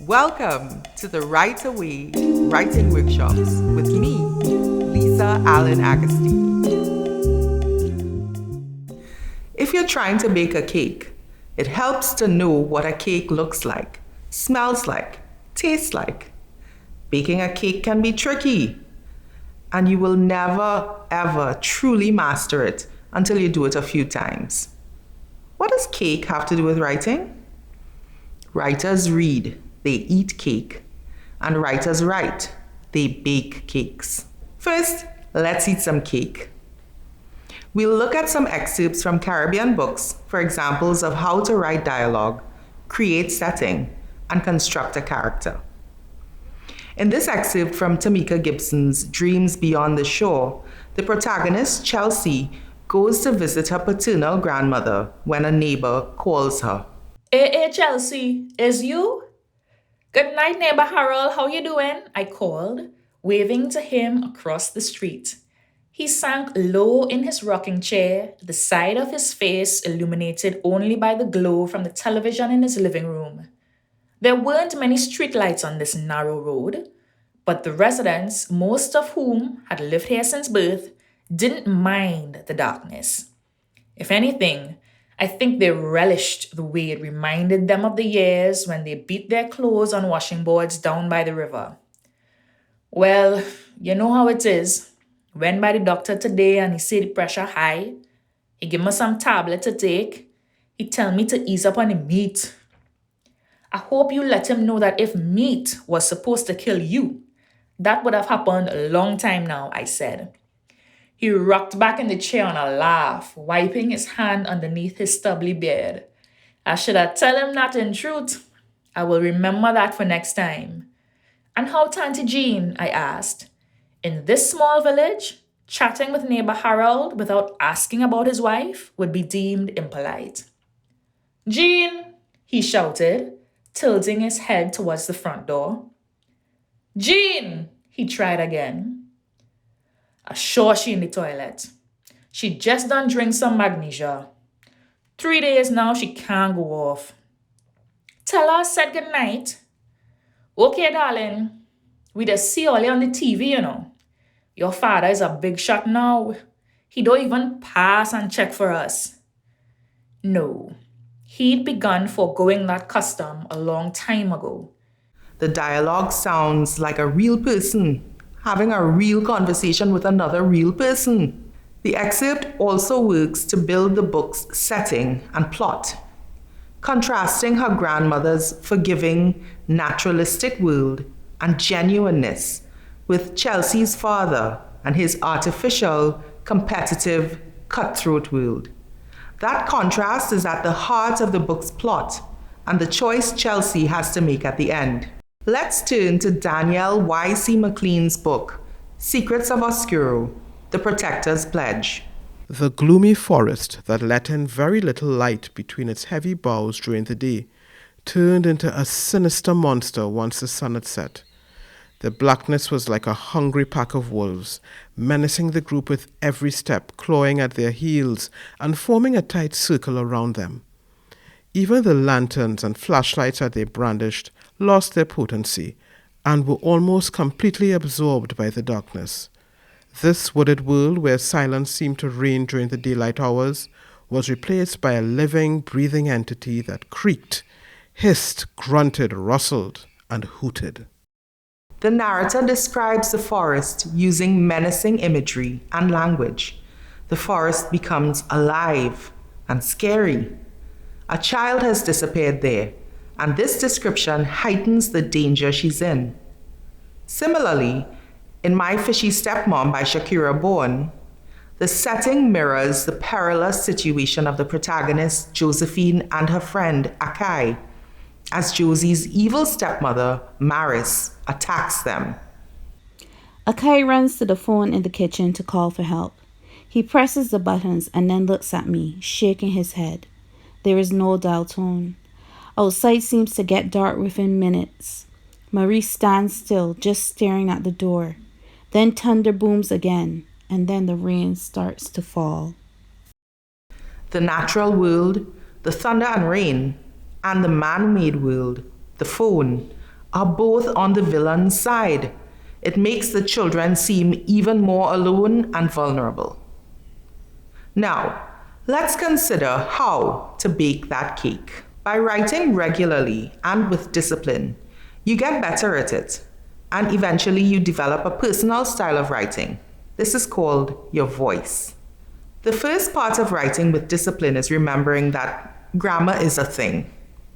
Welcome to the Right Away Writing Workshops with me, Lisa Allen Agostini. If you're trying to bake a cake, it helps to know what a cake looks like, smells like, tastes like. Baking a cake can be tricky, and you will never, ever truly master it until you do it a few times. What does cake have to do with writing? Writers read, they eat cake. And writers write, they bake cakes. First, let's eat some cake. We'll look at some excerpts from Caribbean books for examples of how to write dialogue, create setting, and construct a character. In this excerpt from Tamika Gibson's Dreams Beyond the Shore, the protagonist, Chelsea, goes to visit her paternal grandmother when a neighbor calls her. Hey, Chelsea, is you? Good night, neighbor Harold. How you doing? I called, waving to him across the street. He sank low in his rocking chair, the side of his face illuminated only by the glow from the television in his living room. There weren't many streetlights on this narrow road, but the residents, most of whom had lived here since birth, didn't mind the darkness. If anything, I think they relished the way it reminded them of the years when they beat their clothes on washing boards down by the river. Well, you know how it is. Went by the doctor today and he said the pressure high. He gave me some tablet to take. He tell me to ease up on the meat. I hope you let him know that if meat was supposed to kill you, that would have happened a long time now, I said. He rocked back in the chair on a laugh, wiping his hand underneath his stubbly beard. I should have tell him that in truth. I will remember that for next time. And how Tante Jean? I asked. In this small village, chatting with neighbor Harold without asking about his wife would be deemed impolite. Jean, he shouted, tilting his head towards the front door. Jean, he tried again. Sure she in the toilet. She just done drink some magnesia. 3 days now she can't go off. Tell her I said good night. Okay, darling. We just see all you on the TV, you know. Your father is a big shot now. He don't even pass and check for us. No, he'd begun foregoing that custom a long time ago. The dialogue sounds like a real person having a real conversation with another real person. The excerpt also works to build the book's setting and plot, contrasting her grandmother's forgiving, naturalistic world and genuineness with Chelsea's father and his artificial, competitive, cutthroat world. That contrast is at the heart of the book's plot and the choice Chelsea has to make at the end. Let's turn to Danielle Y.C. McLean's book, Secrets of Oscuro, The Protector's Pledge. The gloomy forest that let in very little light between its heavy boughs during the day turned into a sinister monster once the sun had set. The blackness was like a hungry pack of wolves, menacing the group with every step, clawing at their heels and forming a tight circle around them. Even the lanterns and flashlights that they brandished lost their potency and were almost completely absorbed by the darkness. This wooded world, where silence seemed to reign during the daylight hours, was replaced by a living, breathing entity that creaked, hissed, grunted, rustled, and hooted. The narrator describes the forest using menacing imagery and language. The forest becomes alive and scary. A child has disappeared there, and this description heightens the danger she's in. Similarly, in My Fishy Stepmom by Shakira Bourne, the setting mirrors the perilous situation of the protagonist Josephine and her friend Akai, as Josie's evil stepmother, Maris, attacks them. Akai runs to the phone in the kitchen to call for help. He presses the buttons and then looks at me, shaking his head. There is no dial tone. Outside seems to get dark within minutes. Marie stands still, just staring at the door. Then thunder booms again, and then the rain starts to fall. The natural world, the thunder and rain, and the man-made world, the phone, are both on the villain's side. It makes the children seem even more alone and vulnerable. Now, let's consider how to bake that cake. By writing regularly and with discipline, you get better at it, and eventually you develop a personal style of writing. This is called your voice. The first part of writing with discipline is remembering that grammar is a thing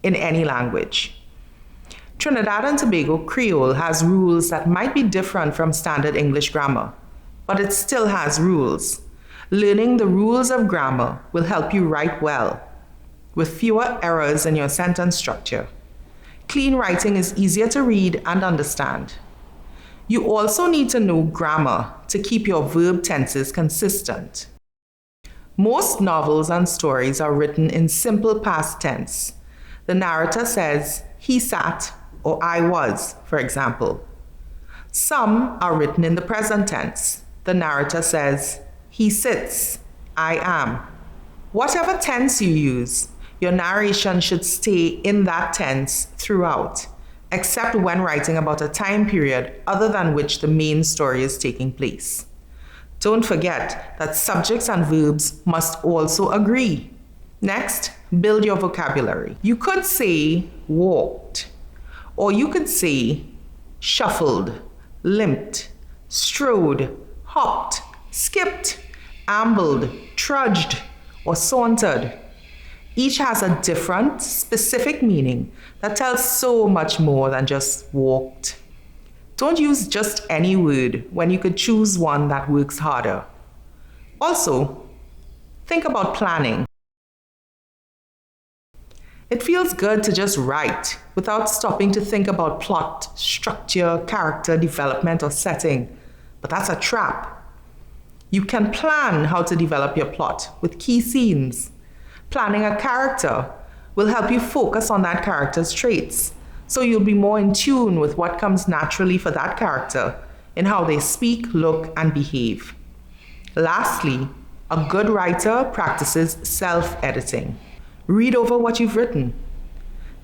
in any language. Trinidad and Tobago Creole has rules that might be different from standard English grammar, but it still has rules. Learning the rules of grammar will help you write well, with fewer errors in your sentence structure. Clean writing is easier to read and understand. You also need to know grammar to keep your verb tenses consistent. Most novels and stories are written in simple past tense. The narrator says, he sat, or I was, for example. Some are written in the present tense. The narrator says, he sits, I am. Whatever tense you use, your narration should stay in that tense throughout, except when writing about a time period other than which the main story is taking place. Don't forget that subjects and verbs must also agree. Next, build your vocabulary. You could say walked, or you could say shuffled, limped, strode, hopped, skipped, ambled, trudged, or sauntered. Each has a different, specific meaning that tells so much more than just walked. Don't use just any word when you could choose one that works harder. Also, think about planning. It feels good to just write without stopping to think about plot, structure, character development, or setting. But that's a trap. You can plan how to develop your plot with key scenes. Planning a character will help you focus on that character's traits, so you'll be more in tune with what comes naturally for that character in how they speak, look, and behave. Lastly, a good writer practices self-editing. Read over what you've written.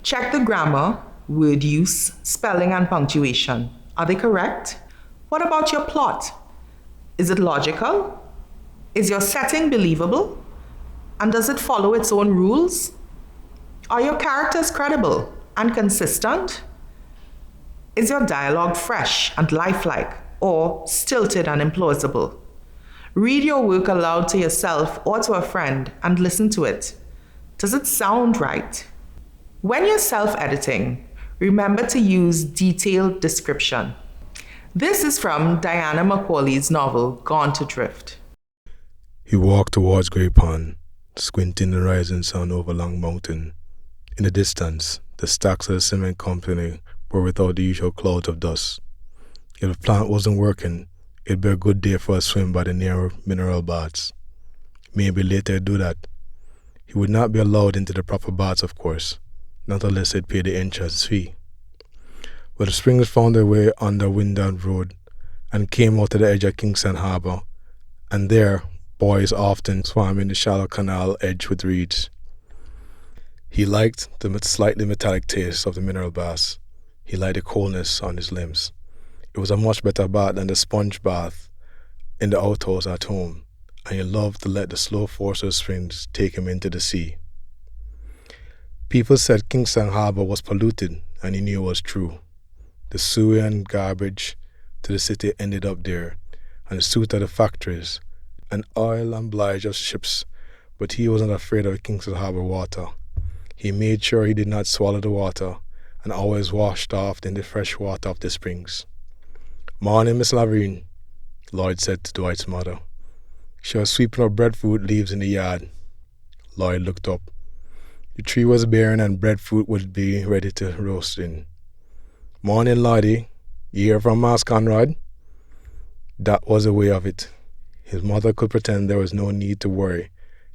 Check the grammar, word use, spelling, and punctuation. Are they correct? What about your plot? Is it logical? Is your setting believable? And does it follow its own rules? Are your characters credible and consistent? Is your dialogue fresh and lifelike, or stilted and implausible? Read your work aloud to yourself or to a friend and listen to it. Does it sound right? When you're self-editing, remember to use detailed description. This is from Diana Macaulay's novel, Gone to Drift. He walked towards Grey Pond, squinting the rising sun over Long Mountain. In the distance, the stacks of the cement company were without the usual clouds of dust. If the plant wasn't working, it'd be a good day for a swim by the near mineral baths. Maybe later he'd do that. He would not be allowed into the proper baths, of course, not unless he'd pay the entrance fee. But the springs found their way on the Windham Road and came out to the edge of Kingston Harbour, and there boys often swam in the shallow canal edge with reeds. He liked the slightly metallic taste of the mineral baths. He liked the coldness on his limbs. It was a much better bath than the sponge bath in the outhouse at home, and he loved to let the slow force of the springs take him into the sea. People said Kingston Harbour was polluted, and he knew it was true. The sewer and garbage to the city ended up there, and the soot of the factories, and oil and blage of ships, but he wasn't afraid of Kingston Harbour water. He made sure he did not swallow the water, and always washed off in the fresh water of the springs. "Morning, Miss Laverine," Lloyd said to Dwight's mother. She was sweeping up breadfruit leaves in the yard. Lloyd looked up. The tree was bearing and breadfruit would be ready to roast in. "Morning, Lloydie. You hear from Master Conrad?" That was the way of it. His mother could pretend there was no need to worry,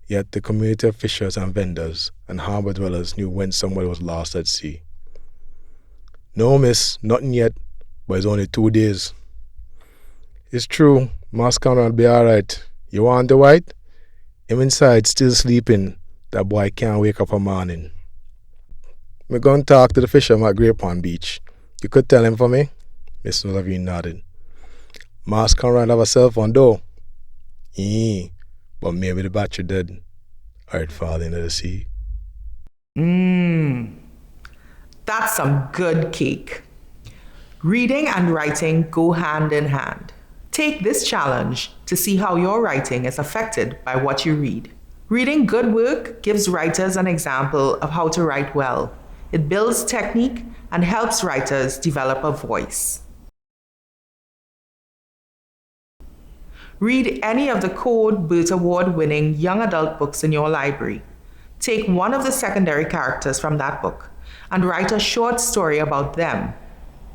yet the community of fishers and vendors and harbour dwellers knew when somebody was lost at sea. "No, miss, nothing yet, but it's only 2 days." "It's true, Master Conrad be all right. You want the white? Him inside still sleeping. That boy can't wake up a morning." "Me gonna talk to the fisherman at Grey Pond Beach. You could tell him for me? Miss Levine nodded. Mars can't run have a cell phone though. But maybe the battery did. Or it fall into the sea. That's some good cake. Reading and writing go hand in hand. Take this challenge to see how your writing is affected by what you read. Reading good work gives writers an example of how to write well. It builds technique and helps writers develop a voice. Read any of the Code Burt Award-winning young adult books in your library. Take one of the secondary characters from that book and write a short story about them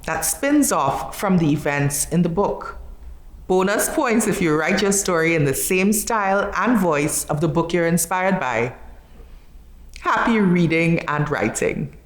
that spins off from the events in the book. Bonus points if you write your story in the same style and voice of the book you're inspired by. Happy reading and writing.